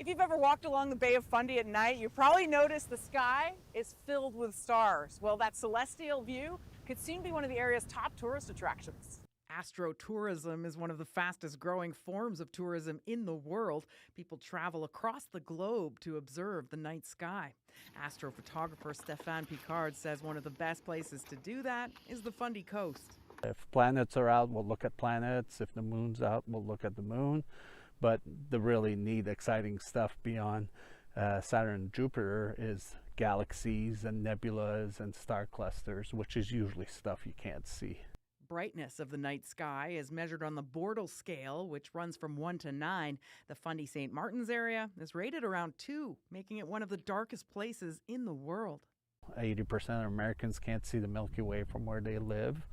If you've ever walked along the Bay of Fundy at night, you probably noticed the sky is filled with stars. Well, that celestial view could soon be one of the area's top tourist attractions. Astrotourism is one of the fastest growing forms of tourism in the world. People travel across the globe to observe the night sky. Astrophotographer Stéphane Picard says one of the best places to do that is the Fundy coast. If planets are out, we'll look at planets. If the moon's out, we'll look at the moon. But the really neat, exciting stuff beyond Saturn and Jupiter is galaxies and nebulas and star clusters, which is usually stuff you can't see. Brightness of the night sky is measured on the Bortle scale, which runs from 1 to 9. The Fundy St. Martin's area is rated around 2, making it one of the darkest places in the world. 80% of Americans can't see the Milky Way from where they live.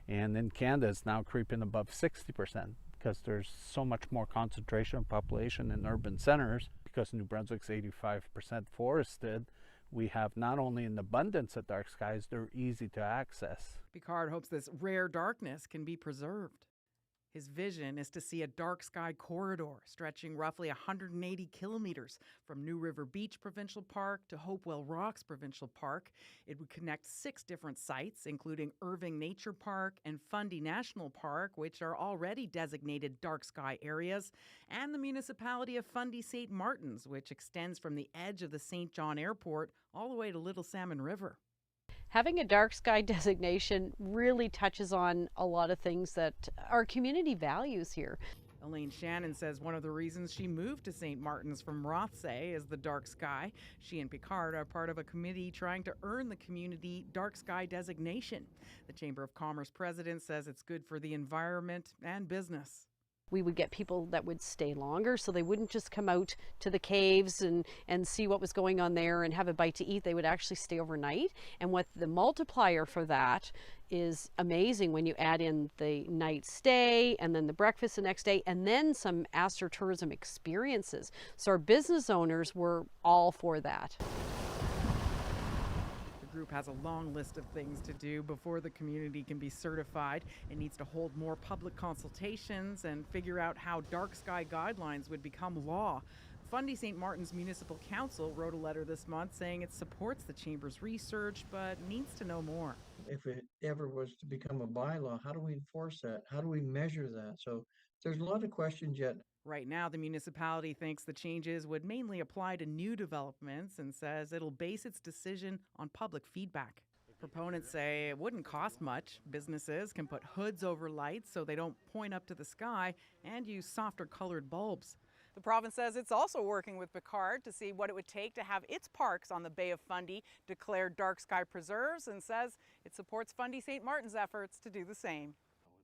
And in Canada, it's now creeping above 60% because there's so much more concentration of population in urban centers. Because New Brunswick's 85% forested, we have not only an abundance of dark skies, they're easy to access. Picard hopes this rare darkness can be preserved. His vision is to see a dark sky corridor stretching roughly 180 kilometers from New River Beach Provincial Park to Hopewell Rocks Provincial Park. It would connect 6 different sites, including Irving Nature Park and Fundy National Park, which are already designated dark sky areas, and the municipality of Fundy St. Martin's, which extends from the edge of the St. John Airport all the way to Little Salmon River. Having a dark sky designation really touches on a lot of things that our community values here. Elaine Shannon says one of the reasons she moved to St. Martin's from Rothsay is the dark sky. She and Picard are part of a committee trying to earn the community dark sky designation. The Chamber of Commerce president says it's good for the environment and business. We would get people that would stay longer, so they wouldn't just come out to the caves and see what was going on there and have a bite to eat. They would actually stay overnight. And what the multiplier for that is amazing when you add in the night stay and then the breakfast the next day and then some astrotourism experiences. So our business owners were all for that. The group has a long list of things to do before the community can be certified. It needs to hold more public consultations and figure out how dark sky guidelines would become law. Fundy St. Martin's Municipal Council wrote a letter this month saying it supports the Chamber's research but needs to know more. If it ever was to become a bylaw, how do we enforce that? How do we measure that? So there's a lot of questions yet. Right now, the municipality thinks the changes would mainly apply to new developments and says it'll base its decision on public feedback. Proponents say it wouldn't cost much. Businesses can put hoods over lights so they don't point up to the sky and use softer colored bulbs. The province says it's also working with Picard to see what it would take to have its parks on the Bay of Fundy declared dark sky preserves and says it supports Fundy St. Martin's efforts to do the same.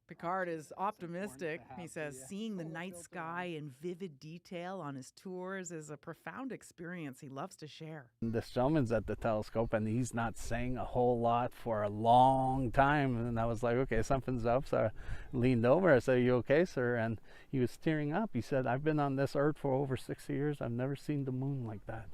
Picard is optimistic. He says seeing the night sky in vivid detail on his tours is a profound experience he loves to share. This gentleman's at the telescope and he's not saying a whole lot for a long time. And I was like, okay, something's up. So I leaned over. I said, are you okay, sir? And he was tearing up. He said, I've been on this earth for over 60 years. I've never seen the moon like that.